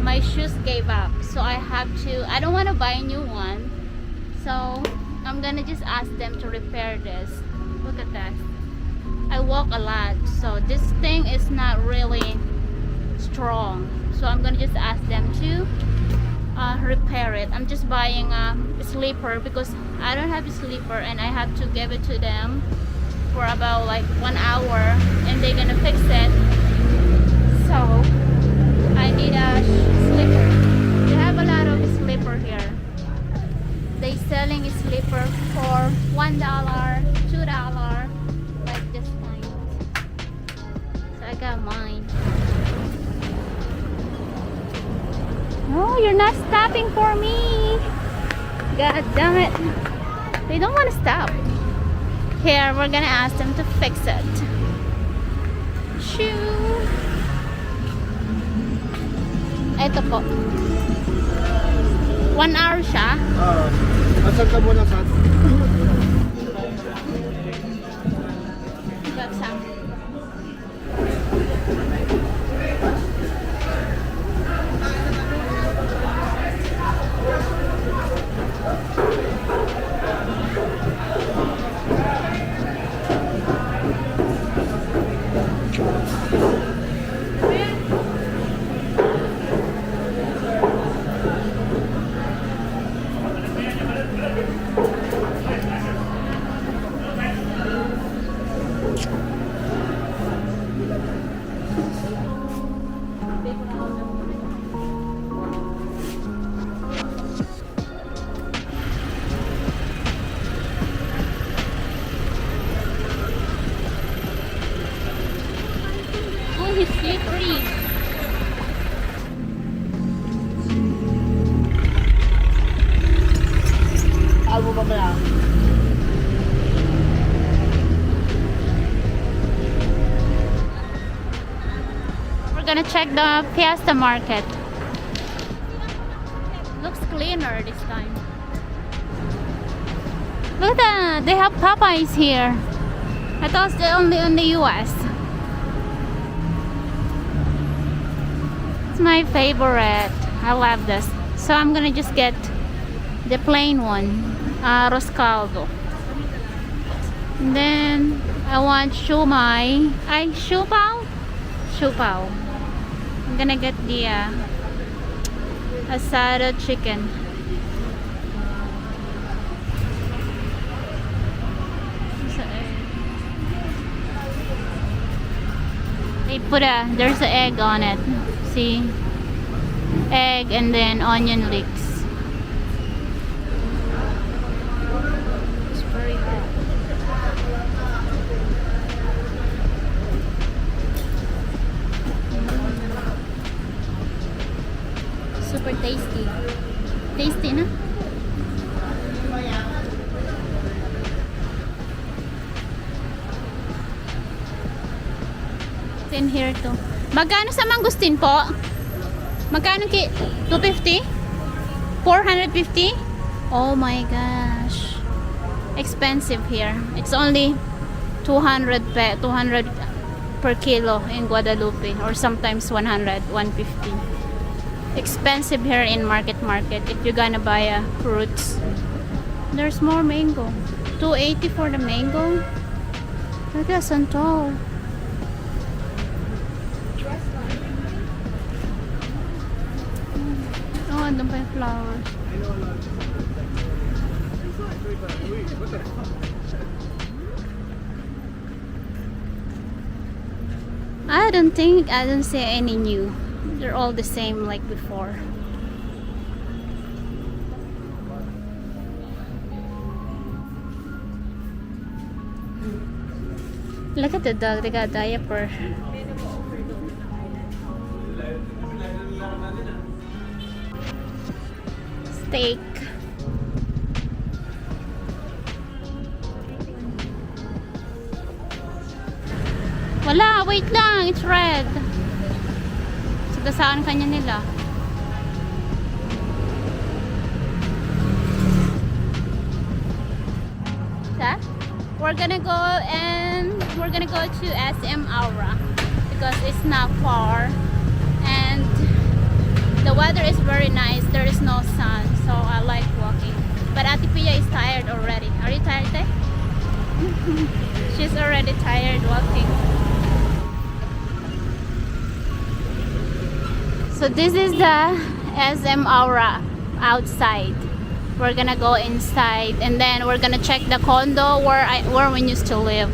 my shoes gave up, so I don't want to buy a new one, so I'm gonna just ask them to repair this. Look at that. I walk a lot, so this thing is not really strong, so I'm gonna just ask them to repair it. I'm just buying a slipper because I don't have a slipper, and I have to give it to them for about like 1 hour, and they're gonna fix it. So I need a slipper. They have a lot of slipper here. They selling a slipper for $1, $2, like this kind. So I got mine. No, you're not stopping for me. God damn it. They don't want to stop. Here, we're gonna ask them to fix it. Shoo. Ito po. 1 hour siya. Asan ka muna sa? Bagsak. He's slippery. Abo pa pala. We're gonna check the Fiesta Market. Looks cleaner this time. Look at that, they have Popeyes here. I thought it's only in the US. It's my favorite. I love this. So I'm gonna just get the plain one, arroz caldo. And then I want shumai. Siupaw? Siupaw. I'm gonna get the asado chicken. They put there's an egg on it. See? Egg and then onion leeks. It's very good. Super tasty. Tasty, na? In here too. Magkano sa mangustin po? Magkano 250? 450? Oh my gosh. Expensive here. It's only 200 per kilo in Guadalupe, or sometimes 100, 150. Expensive here in market if you're gonna buy fruits. There's more mango. 280 for the mango. Look at that, tall. Oh, andun pa yung flowers. I don't see any new. They're all the same like before. Look at the dog, they got diaper. Steak. Wala, wait lang, it's red. Saan kanya nila? We're gonna go to SM Aura because it's not far and the weather is very nice. There is no sun, so I like walking. But Ate Pia is tired already. Are you tired, Te? She's already tired walking. So this is the SM Aura outside. We're gonna go inside and then we're gonna check the condo where we used to live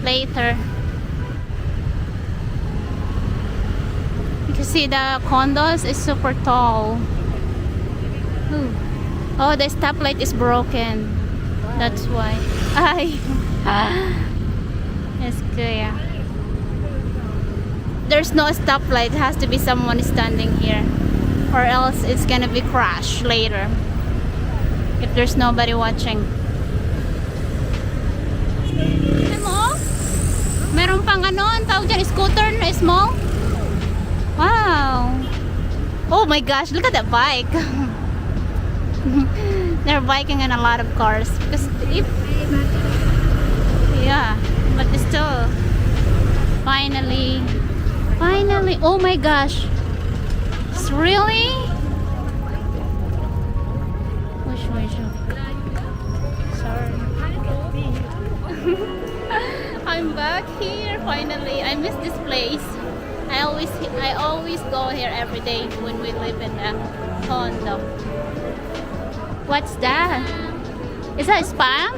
later. You can see the condos is super tall. Ooh. Oh, the stoplight is broken. That's why. Ay. It's clear. There's no stoplight. It has to be someone standing here, or else it's gonna be crash later if there's nobody watching. Ay mo? Meron pang ano, ang tawag dyan, scooter na small. Wow. Oh my gosh, look at that bike. They're biking in a lot of cars because yeah, but still finally, oh my gosh, it's really sorry. I'm back here finally. I miss this place. I always go here every day when we live in the condo. What's that? Is that spam?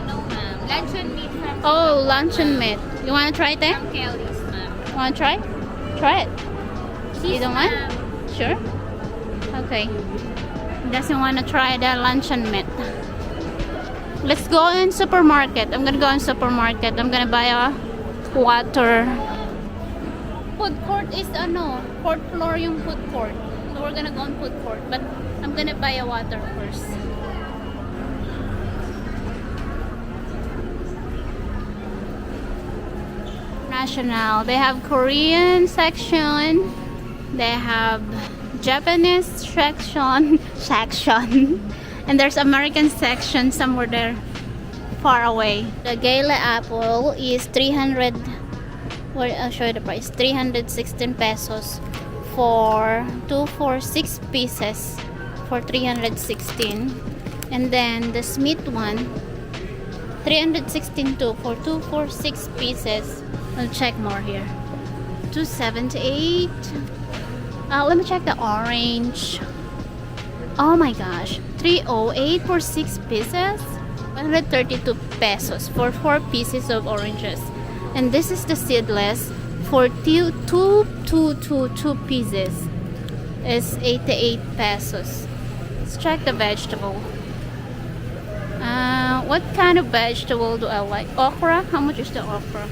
No ma'am. Luncheon meat from Oh, luncheon meat. You wanna try it then? Kelly's, ma'am. Wanna try? Try it. You don't want? Ma'am. Sure? Okay. Doesn't wanna try the luncheon meat. Let's go in supermarket. I'm gonna go in supermarket. I'm gonna buy a water. Food court is ano, fourth floor yung food court. So we're gonna go on food court. But I'm gonna buy a water first. National. They have Korean section. They have Japanese section. And there's American section somewhere there far away. The Gala apple is 300. Well, I'll show you the price. 316 pesos for 6 pieces for 316. And then the Smith one 316 too for 6 pieces. I'll check more here. 278. Let me check the orange. Oh my gosh, 308 for 6 pieces. 132 pesos for 4 pieces of oranges. And this is the seedless for two pieces. Is 88 pesos. Let's check the vegetable. What kind of vegetable do I like? Okra? How much is the okra?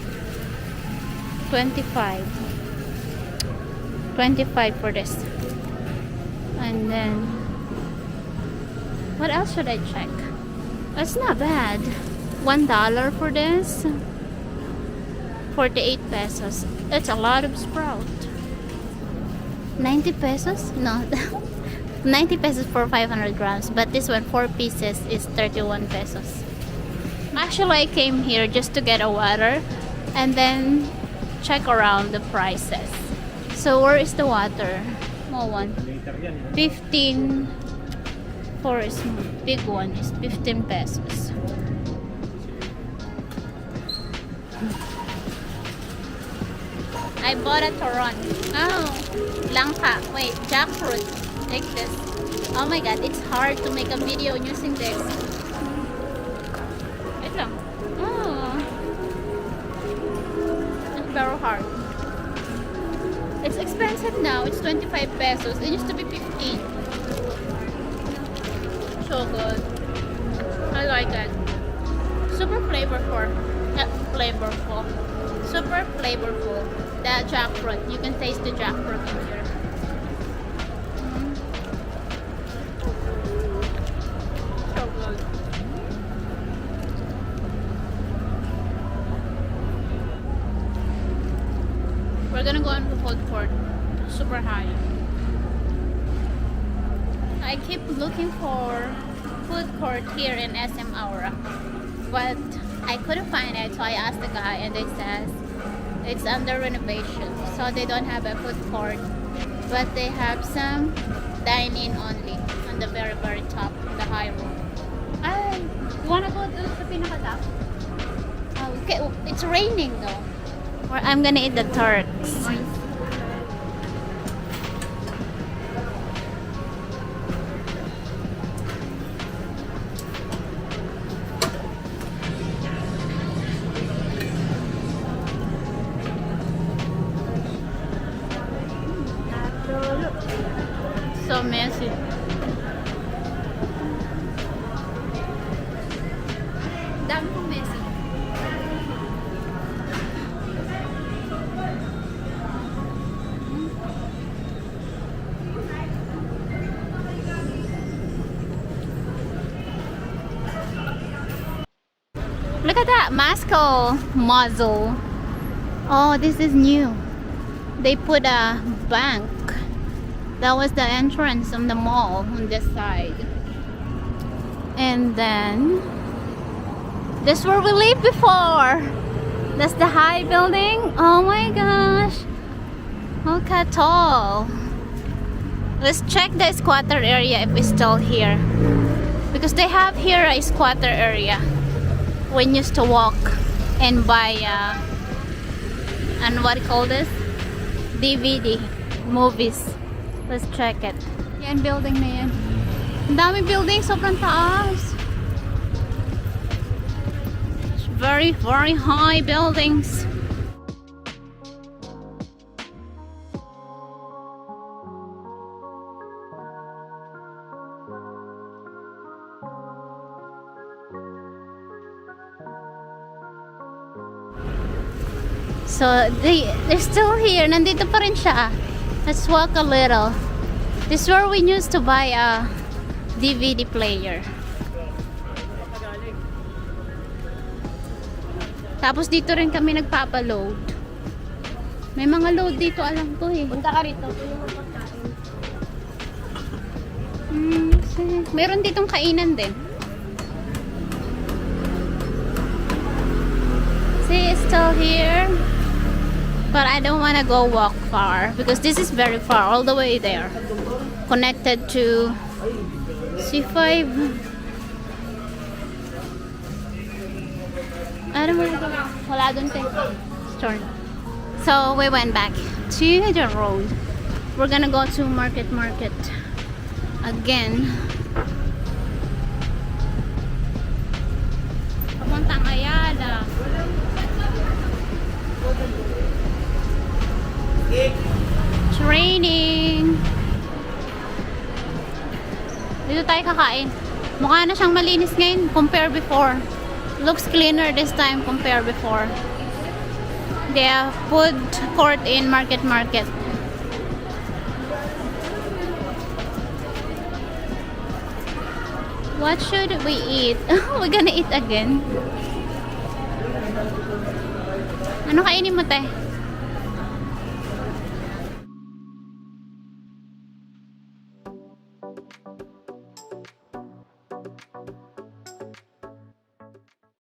25 for this. And then what else should I check? That's not bad. $1 for this. 48 pesos. That's a lot of sprout. 90 pesos? No. 90 pesos for 500 grams. But this one, 4 pieces, is 31 pesos. Actually, I came here just to get a water and then check around the prices. So where is the water? Small one. 15 for a small. Big one is 15 pesos. I bought a Toron. Oh, langka. Wait, jackfruit. Like this. Oh my god, it's hard to make a video using this. Wait lang. Oh. It's very hard. It's expensive now. It's 25 pesos. It used to be 15. So good. I like it. Super flavorful. Super flavorful. The jackfruit. You can taste the jackfruit in here. So good. We're gonna go on the food court. Super high. I keep looking for food court here in SM Aura, but I couldn't find it, so I asked the guy and they says it's under renovation, so they don't have a food court But they have some dine-in only on the very, very top, the high room. Ay, you wanna go to the pinaka-top? Okay, it's raining though. Or I'm gonna eat the Turks. So messy. Dami kong messy. Look at that Moscow muzzle. Oh, this is new. They put a bank. That was the entrance on the mall on this side. And then this is where we lived before. That's the high building. Oh my gosh. Look how tall. Let's check the squatter area if it's still here. Because they have here a squatter area. When you used to walk and buy and what do you call this? DVD movies. Let's check it. Yan building na yan. Ang dami building, sobrang taas. Very, very high buildings. So they're still here. Nandito pa rin siya. Let's walk a little. This is where we used to buy a DVD player. Tapos dito rin kami nagpapaload. May mga load dito, alam ko eh. Punta ka rito. Meron ditong kainan din. See, it's still here. But I don't want to go walk far because this is very far, all the way there. Connected to C5. I don't want to go. Wala dun tayo. Store. So we went back to the road. We're gonna go to market again. Papuntang Ayala. Training. Dito tayo kakain. Mukha na siyang malinis ngayon compare before. Looks cleaner this time compare before. They have food court in market. What should we eat? We're gonna eat again. Ano kainin mo, te?